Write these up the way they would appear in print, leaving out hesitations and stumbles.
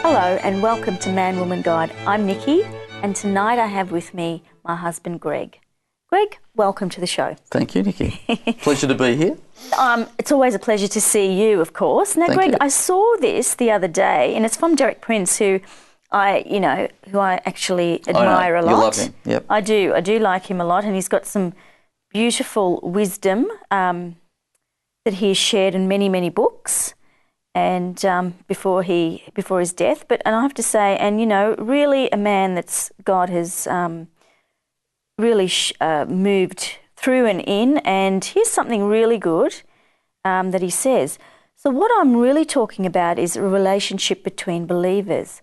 Hello and welcome to Man, Woman, God. I'm Nikki and tonight I have with me my husband Greg. Greg, welcome to the show. Thank you, Nikki. Pleasure to be here. It's always a pleasure to see you, of course. Now, Thank Greg, you. I saw this the other day and it's from Derek Prince, who I actually admire a lot. You love him, yep. I do like him a lot, and he's got some beautiful wisdom that he has shared in many, many books. And before his death, and I have to say, really a man that's God has really moved through and in. And here's something really good that he says. So what I'm really talking about is a relationship between believers,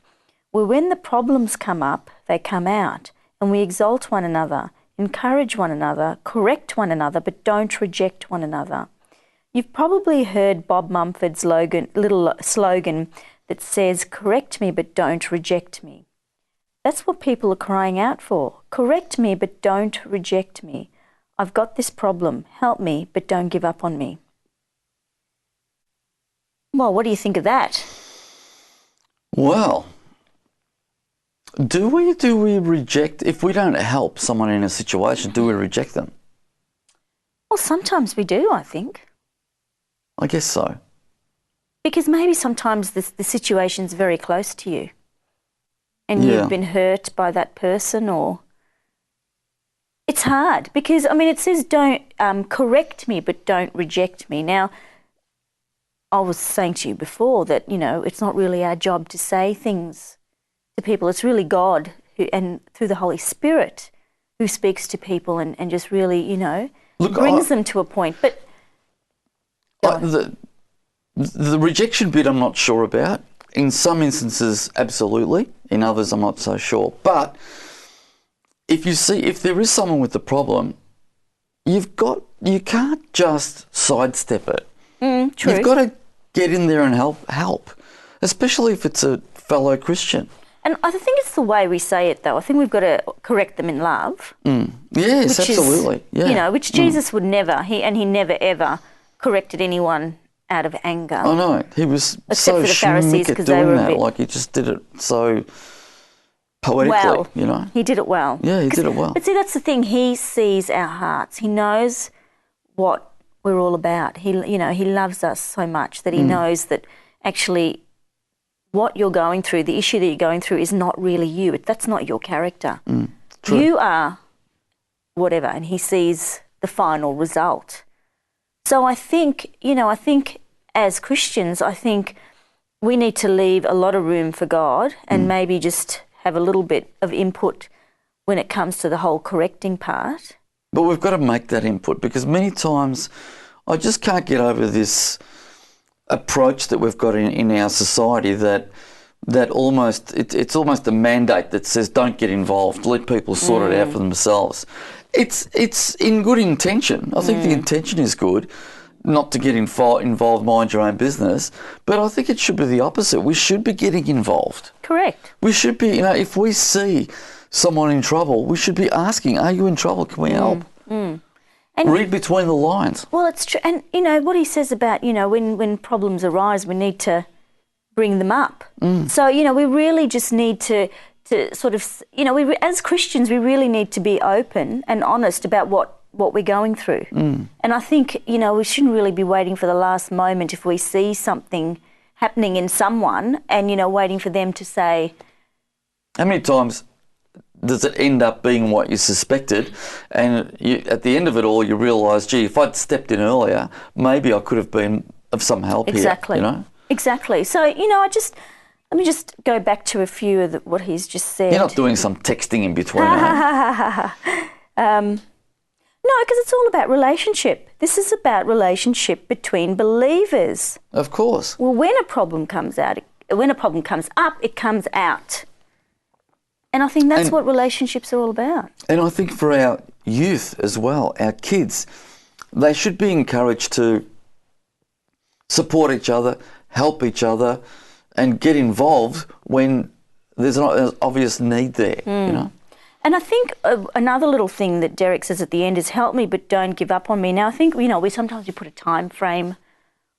where when the problems come up, they come out, and we exalt one another, encourage one another, correct one another, but don't reject one another. You've probably heard Bob Mumford's little slogan that says, correct me, but don't reject me. That's what people are crying out for. Correct me, but don't reject me. I've got this problem. Help me, but don't give up on me. Well, what do you think of that? Well, do we reject, if we don't help someone in a situation, do we reject them? Well, sometimes we do, I think. I guess so. Because maybe sometimes the situation's very close to you and you've been hurt by that person, or it's hard because, it says don't correct me but don't reject me. Now, I was saying to you before that, it's not really our job to say things to people. It's really God who, and through the Holy Spirit, who speaks to people and just really, brings them to a point. But the rejection bit I'm not sure about. In some instances, absolutely. In others, I'm not so sure. But if there is someone with the problem, you can't just sidestep it. True. You've got to get in there and help, especially if it's a fellow Christian. And I think it's the way we say it, though. I think we've got to correct them in love. Yes, absolutely. Which Jesus would never. He never ever corrected anyone out of anger. I know. He was except so for the Pharisees, schmick at doing that. Like, he just did it so poetically, well. He did it well. Yeah, he did it well. But see, that's the thing. He sees our hearts. He knows what we're all about. He loves us so much that he knows that actually what you're going through, the issue that you're going through, is not really you. That's not your character. True. You are whatever, and he sees the final result. So I think as Christians, we need to leave a lot of room for God and maybe just have a little bit of input when it comes to the whole correcting part. But we've got to make that input, because many times I just can't get over this approach that we've got in our society that it's almost a mandate that says don't get involved, let people sort it out for themselves. It's in good intention. I think the intention is good, not to get involved, mind your own business, but I think it should be the opposite. We should be getting involved. Correct. We should be, if we see someone in trouble, we should be asking, are you in trouble? Can we help? And read between the lines. Well, it's true. And, what he says about, when problems arise, we need to bring them up. So, we really just need to sort of, as Christians, we really need to be open and honest about what we're going through. And I think, we shouldn't really be waiting for the last moment if we see something happening in someone and, waiting for them to say... How many times does it end up being what you suspected, and at the end of it all you realise, gee, if I'd stepped in earlier, maybe I could have been of some help here. Exactly. So, let me just go back to a few of what he's just said. You're not doing some texting in between, are you? No, because it's all about relationship. This is about relationship between believers. Of course. Well, when a problem comes up, it comes out. And I think that's what relationships are all about. And I think for our youth as well, our kids, they should be encouraged to support each other, help each other, and get involved when there's an obvious need there, And I think another little thing that Derek says at the end is help me but don't give up on me. Now, I think, we sometimes put a time frame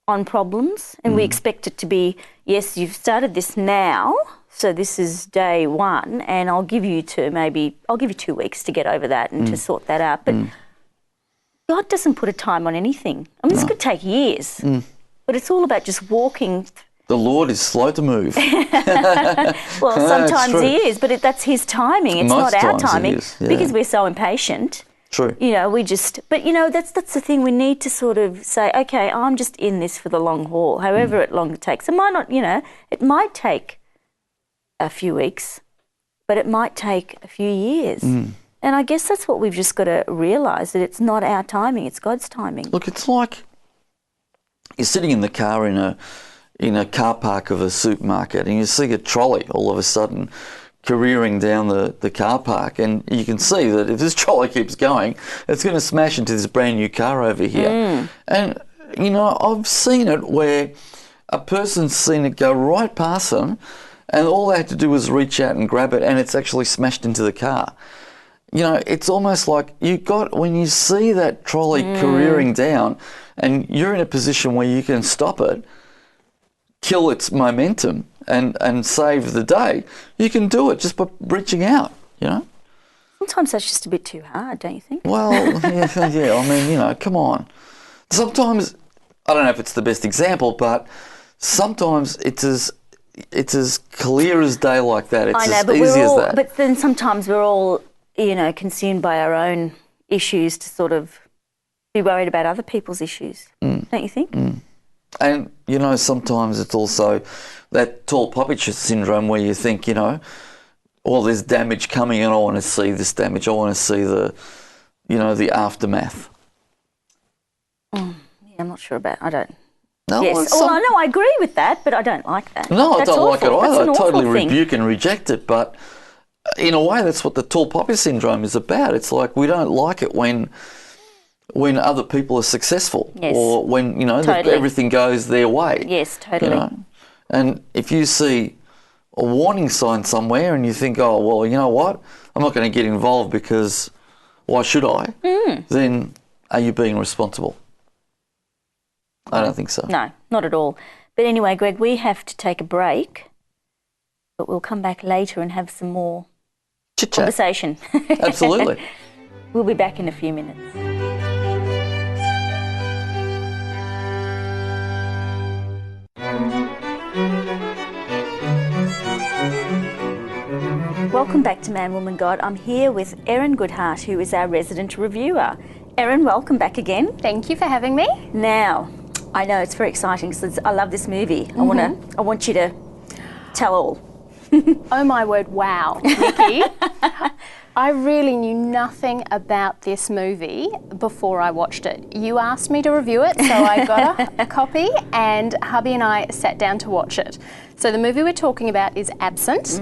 on problems, and we expect it to be, yes, you've started this now, so this is day one, and I'll give you 2 weeks to get over that and to sort that out. But God doesn't put a time on anything. I mean, this could take years, but it's all about just walking. The Lord is slow to move. Well, sometimes He is, but that's His timing. It's Most not our times timing it is, yeah. because we're so impatient. True. You know, but you know, that's the thing. We need to sort of say, okay, I'm just in this for the long haul, however long it takes. It might not, you know, it might take a few weeks, but it might take a few years. And I guess that's what we've just got to realise, that it's not our timing, it's God's timing. Look, it's like you're sitting in the car in a car park of a supermarket, and you see a trolley all of a sudden careering down the car park, and you can see that if this trolley keeps going, it's going to smash into this brand new car over here. And, you know, I've seen it where a person's seen it go right past them, and all they had to do was reach out and grab it, and it's actually smashed into the car. You know, it's almost like when you see that trolley careering down, and you're in a position where you can stop it, kill its momentum, and save the day, you can do it just by reaching out, you know? Sometimes that's just a bit too hard, don't you think? Well, yeah, I mean, you know, come on. Sometimes, I don't know if it's the best example, but sometimes it's as clear as day like that. It's as easy as that. But then sometimes we're all, you know, consumed by our own issues to sort of be worried about other people's issues, don't you think? And, you know, sometimes it's also that tall poppy syndrome where you think, you know, well, there's damage coming and I want to see this damage. I want to see the aftermath. Yeah, I'm not sure about, I don't. No, yes. Well, no, I agree with that, but I don't like that. No, that's I don't like it awful. either. I totally thing. rebuke and reject it, but in a way that's what the tall poppy syndrome is about. It's like we don't like it when other people are successful, yes. or when, you know, totally. everything goes their way. Yes, totally. You know? And if you see a warning sign somewhere and you think, oh, well, you know what, I'm not going to get involved because why should I? Then are you being responsible? I don't think so. No, not at all. But anyway, Greg, we have to take a break, but we'll come back later and have some more Chit-chat. Conversation. Absolutely. We'll be back in a few minutes. Welcome back to Man, Woman, God. I'm here with Erin Goedhart, who is our resident reviewer. Erin, welcome back again. Thank you for having me. Now, I know it's very exciting because I love this movie. I want you to tell all. Oh my word, wow, Nikki. I really knew nothing about this movie before I watched it. You asked me to review it, so I got a copy, and hubby and I sat down to watch it. So the movie we're talking about is Absent.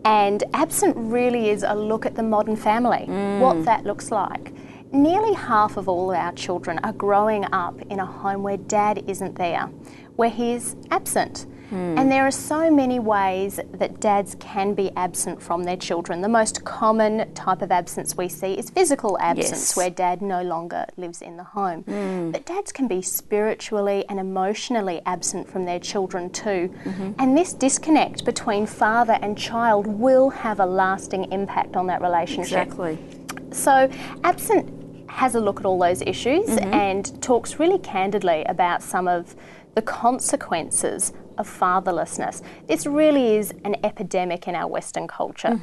And Absent really is a look at the modern family, what that looks like. Nearly half of all our children are growing up in a home where dad isn't there, where he's absent. And there are so many ways that dads can be absent from their children. The most common type of absence we see is physical absence, where dad no longer lives in the home. But dads can be spiritually and emotionally absent from their children too. And this disconnect between father and child will have a lasting impact on that relationship. Exactly. So Absent has a look at all those issues and talks really candidly about some of the consequences of fatherlessness. This really is an epidemic in our Western culture.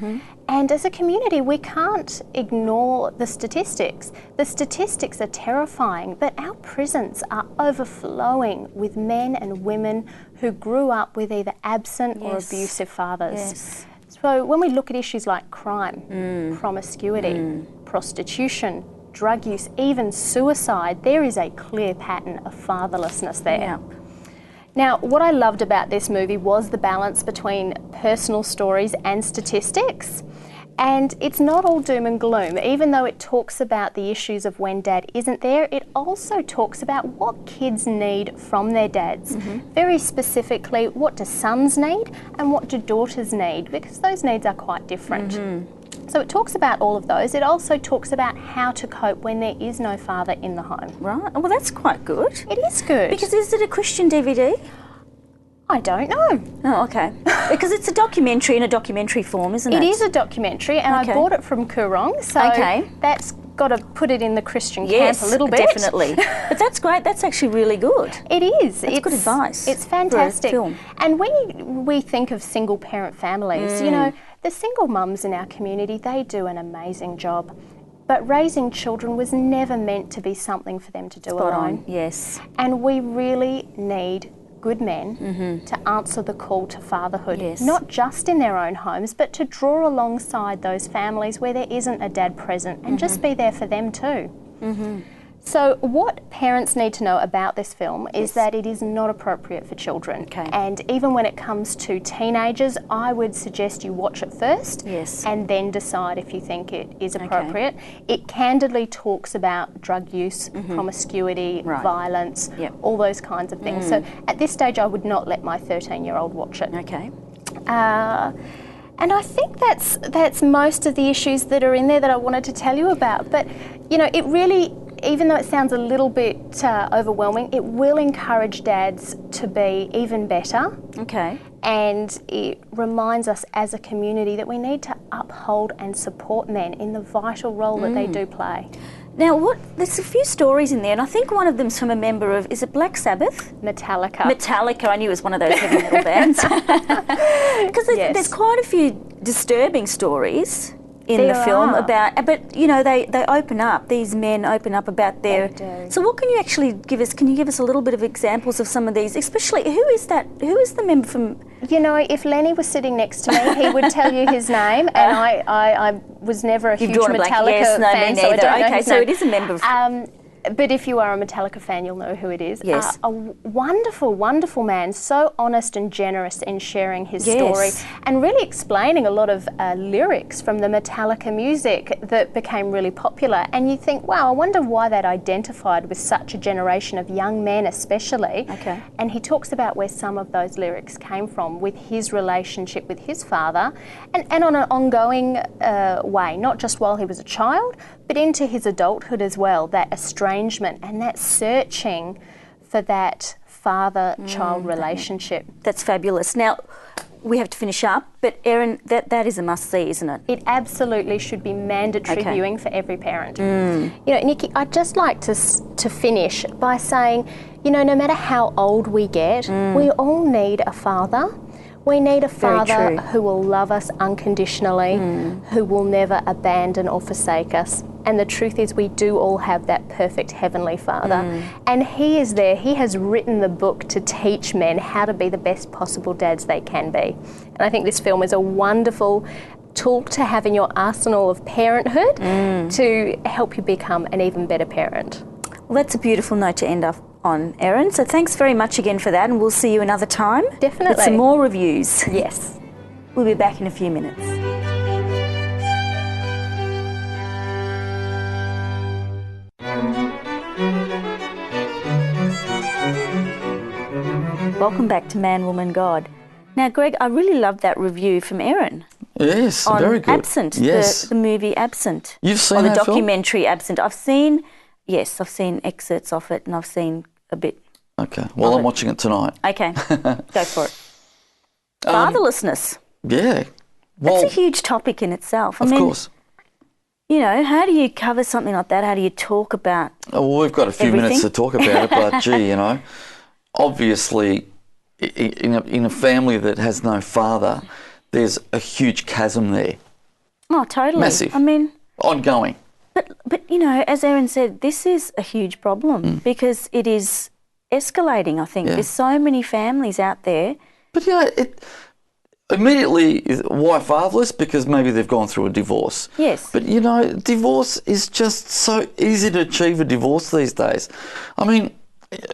And as a community, we can't ignore the statistics. The statistics are terrifying, but our prisons are overflowing with men and women who grew up with either absent or abusive fathers. So when we look at issues like crime, promiscuity, prostitution, drug use, even suicide, there is a clear pattern of fatherlessness there. Now, what I loved about this movie was the balance between personal stories and statistics. And it's not all doom and gloom. Even though it talks about the issues of when dad isn't there, it also talks about what kids need from their dads. Very specifically, what do sons need and what do daughters need? Because those needs are quite different. So it talks about all of those. It also talks about how to cope when there is no father in the home. Right. Well, that's quite good. It is good. Because is it a Christian DVD? I don't know. Oh, okay. Because it's a documentary in a documentary form, isn't it? It is a documentary, and I bought it from Coorong, so that's got to put it in the Christian camp a little bit. Definitely. But that's great. That's actually really good. It is. It's good advice. It's fantastic. For a film. And when we think of single parent families, you know, the single mums in our community, they do an amazing job. But raising children was never meant to be something for them to do alone. Yes. And we really need good men to answer the call to fatherhood, not just in their own homes, but to draw alongside those families where there isn't a dad present and just be there for them too. So what parents need to know about this film is that it is not appropriate for children. And even when it comes to teenagers, I would suggest you watch it first and then decide if you think it is appropriate. It candidly talks about drug use, promiscuity, violence, all those kinds of things. So at this stage, I would not let my 13-year-old watch it. And I think that's most of the issues that are in there that I wanted to tell you about. But, you know, it really, even though it sounds a little bit overwhelming, it will encourage dads to be even better. And it reminds us as a community that we need to uphold and support men in the vital role that they do play. Now, there's a few stories in there, and I think one of them's from a member of, is it Black Sabbath? Metallica. Metallica, I knew it was one of those heavy metal bands. Because there's quite a few disturbing stories in the film about, but you know, they open up, these men open up about their, so what can you actually give us, can you give us a little bit of examples of some of these, especially, who is the member from? You know, if Lenny was sitting next to me, he would tell you his name, and I was never a huge Metallica fan, so I don't know his name. It is a member of... but if you are a Metallica fan, you'll know who it is. Yes. A wonderful, wonderful man, so honest and generous in sharing his story and really explaining a lot of lyrics from the Metallica music that became really popular. And you think, wow, I wonder why that identified with such a generation of young men especially. And he talks about where some of those lyrics came from with his relationship with his father and on an ongoing way, not just while he was a child, but into his adulthood as well, that estrangement and that searching for that father-child relationship. That's fabulous. Now, we have to finish up, but Erin, that is a must-see, isn't it? It absolutely should be mandatory viewing for every parent. You know, Nikki, I'd just like to finish by saying, you know, no matter how old we get, we all need a father. We need a father who will love us unconditionally, who will never abandon or forsake us. And the truth is we do all have that perfect heavenly father. And he is there. He has written the book to teach men how to be the best possible dads they can be. And I think this film is a wonderful tool to have in your arsenal of parenthood to help you become an even better parent. Well, that's a beautiful note to end up on, Erin. So thanks very much again for that, and we'll see you another time. Definitely. With some more reviews. Yes. We'll be back in a few minutes. Welcome back to Man, Woman, God. Now, Greg, I really loved that review from Erin. Yes, on very good. Absent, the movie Absent. You've seen or the that documentary film? Absent. I've seen excerpts of it, and I've seen a bit. Okay, well, I'm watching it tonight. Okay, go for it. Fatherlessness. Yeah. Well, that's a huge topic in itself. Of course. You know, how do you cover something like that? How do you talk about well, we've got a few minutes to talk about it, but gee, you know, obviously in a family that has no father, there's a huge chasm there. Oh, totally. Massive. I mean... ongoing. But you know, as Erin said, this is a huge problem because it is escalating, I think. There's so many families out there. But, you know, it immediately, why fatherless? Because maybe they've gone through a divorce. Yes. But, you know, divorce is just so easy to achieve a divorce these days. I mean,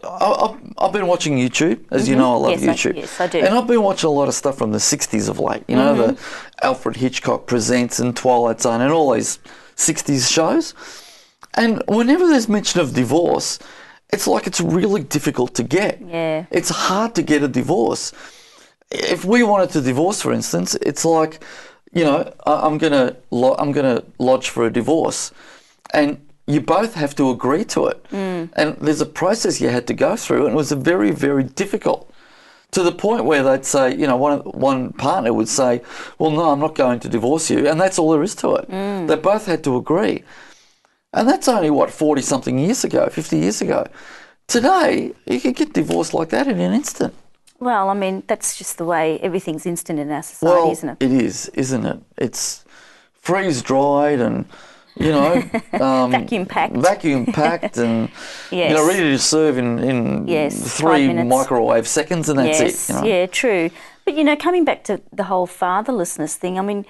I've been watching YouTube. As you know, I love YouTube. Yes, I do. And I've been watching a lot of stuff from the 60s of late. You know, the Alfred Hitchcock Presents and Twilight Zone and all these 60s shows. And whenever there's mention of divorce, it's like it's really difficult to get. Yeah. It's hard to get a divorce. If we wanted to divorce, for instance, it's like you know, I'm gonna lodge for a divorce, and you both have to agree to it. And there's a process you had to go through, and it was a very, very difficult, to the point where they'd say, you know, one partner would say, well, no, I'm not going to divorce you, and that's all there is to it. They both had to agree. And that's only, 40-something years ago, 50 years ago. Today, you can get divorced like that in an instant. Well, I mean, that's just the way everything's instant in our society, isn't it? It is, isn't it? It's freeze-dried and, you know... Vacuum packed and, yes. you know, ready to serve in 3 microwave seconds, and that's it. You know? Yeah, true. But, you know, coming back to the whole fatherlessness thing, I mean,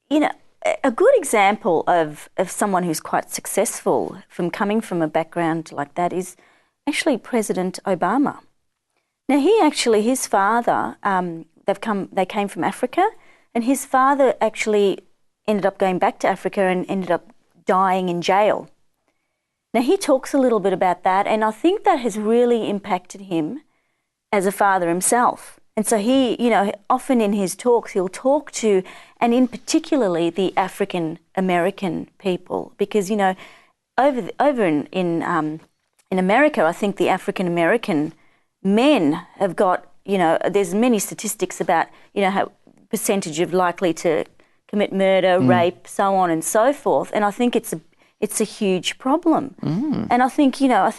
you know, a good example of someone who's quite successful from coming from a background like that is actually President Obama. Now, his father, they came from Africa, and his father actually ended up going back to Africa and ended up dying in jail. Now, he talks a little bit about that, and I think that has really impacted him as a father himself. And so he, you know, often in his talks, he'll talk to, and in particularly the African American people, because, you know, over in America, I think the African American men have got, you know, there's many statistics about, you know, how percentage of likely to commit murder, rape, so on and so forth. And I think it's a huge problem. And I think, you know,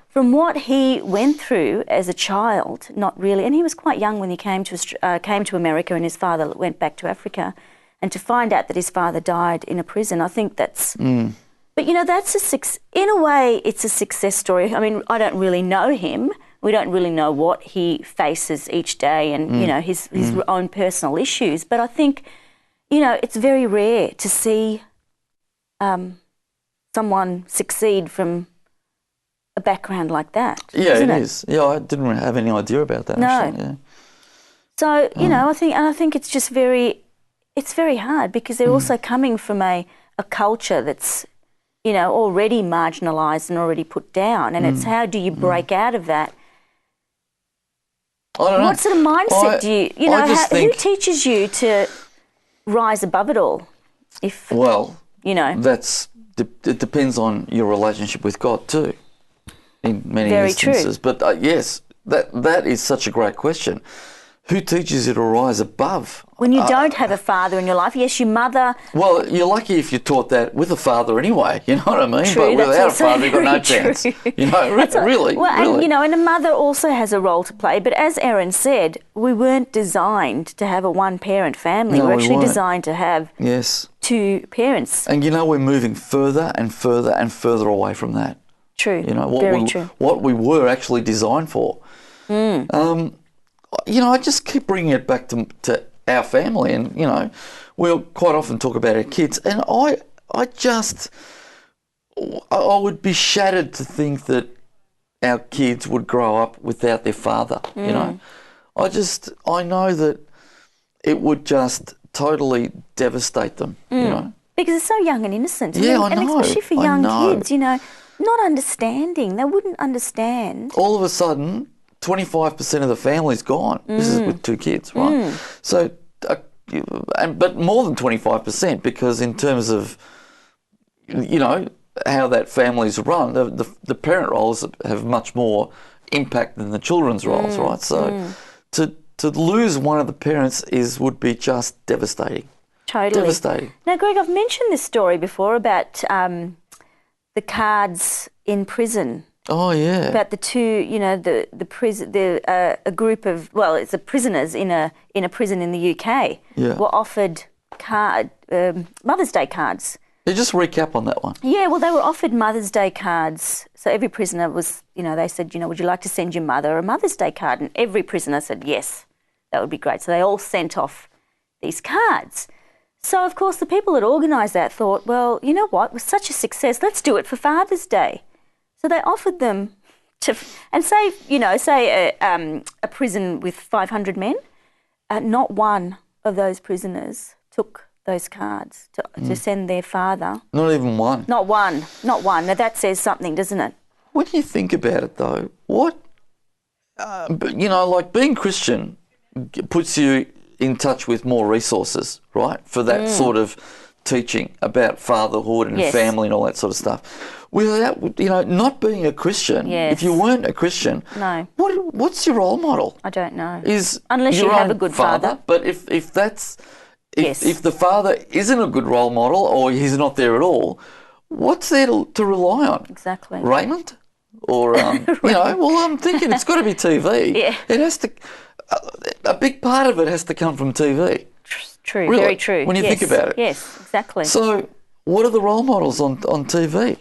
from what he went through as a child, not really, and he was quite young when he came to America, and his father went back to Africa, and to find out that his father died in a prison, I think that's. But you know, in a way, it's a success story. I mean, I don't really know him. We don't really know what he faces each day, and you know, his own personal issues. But I think, you know, it's very rare to see someone succeed from a background like that. Yeah, it is. Yeah, I didn't really have any idea about that. No. Actually, yeah. So you know, I think it's just very hard, because they're also coming from a culture that's, you know, already marginalised and already put down, and it's how do you break out of that? I don't know. What sort of mindset do you know? Who teaches you to rise above it all? You know, it depends on your relationship with God too, in many Very instances. true. But yes, that is such a great question. Who teaches you to rise above? When you don't have a father in your life, yes, your mother. Well, you're lucky if you're taught that with a father anyway, you know what I mean? True, but without a father, you've got no true. chance. You know, really. Well, really. and, you know, and a mother also has a role to play. But as Erin said, we weren't designed to have a one-parent family. No, we're we actually weren't. designed to have two parents. And, you know, we're moving further and further and further away from that. True, You know, true. What we were actually designed for. You know, I just keep bringing it back to our family, and, you know, we'll quite often talk about our kids, and I would be shattered to think that our kids would grow up without their father, you know. I know that it would just totally devastate them, you know. Because it's so young and innocent. Yeah, I know. And especially for young kids, you know, not understanding. They wouldn't understand. All of a sudden, 25% of the family's gone. This is with 2 kids, right? So, but more than 25%, because in terms of, you know, how that family's run, the parent roles have much more impact than the children's roles, right? So, to lose one of the parents would be just devastating. Totally. Devastating. Now, Greg, I've mentioned this story before about the cards in prison. Oh, yeah. About the two, you know, a group of, well, it's prisoners in a prison in the UK were offered Mother's Day cards. Yeah, just recap on that one. Yeah, well, they were offered Mother's Day cards. So every prisoner was, you know, they said, you know, would you like to send your mother a Mother's Day card? And every prisoner said, yes, that would be great. So they all sent off these cards. So, of course, the people that organised that thought, well, you know what, it was such a success, let's do it for Father's Day. So they offered them to, and say a prison with 500 men, not one of those prisoners took those cards to send their father. Not even one. Not one. Now that says something, doesn't it? When you think about it, though, what, you know, like being Christian puts you in touch with more resources, right, for that sort of teaching about fatherhood and family and all that sort of stuff. Without, not being a Christian, if you weren't a Christian, what's your role model? I don't know. Unless you have a good father. But if the father isn't a good role model or he's not there at all, what's there to rely on? Exactly. Raymond? Or, I'm thinking it's got to be TV. Yeah. It has to, a big part of it has to come from TV. True, really, very true. When you think about it. Yes, exactly. So what are the role models on TV?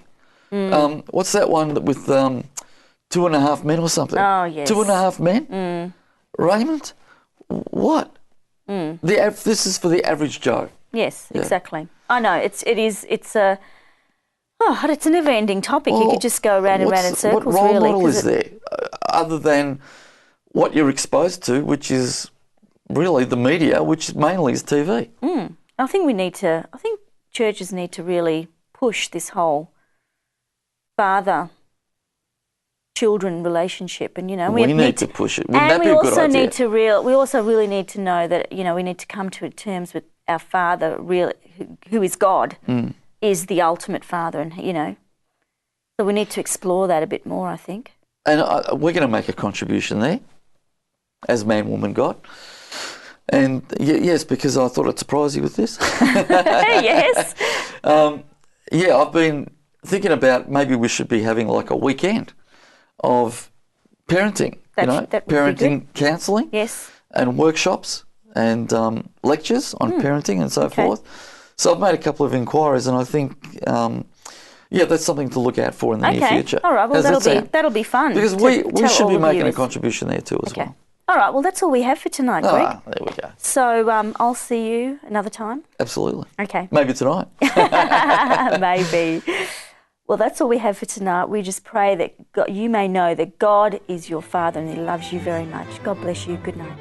What's that one with 2.5 Men or something? Oh, yes. 2.5 Men? Raymond? What? This is for the average Joe. Yes, exactly. I know, it's a never-ending topic. You could just go around and round in circles, what role really. model is there other than what you're exposed to, which is really the media, which mainly is TV? I think churches need to really push this whole father-children relationship, and we need to push it. Wouldn't that be a good idea? We also really need to know that we need to come to terms with our Father, really, who is God, is the ultimate Father, and so we need to explore that a bit more, I think. And we're going to make a contribution there, as Man, Woman, God. And yes, because I thought I'd surprise you with this. Yes. I've been thinking about maybe we should be having like a weekend of parenting, parenting counselling, and workshops and lectures on parenting and so forth. So I've made a couple of inquiries, and I think, that's something to look out for in the near future. All right, well, that'll be fun. Because we should be making a contribution there too as well. All right, well, that's all we have for tonight, Greg. There we go. So I'll see you another time. Absolutely. Okay. Maybe tonight. Maybe. Well, that's all we have for tonight. We just pray that you may know that God is your Father and He loves you very much. God bless you. Good night.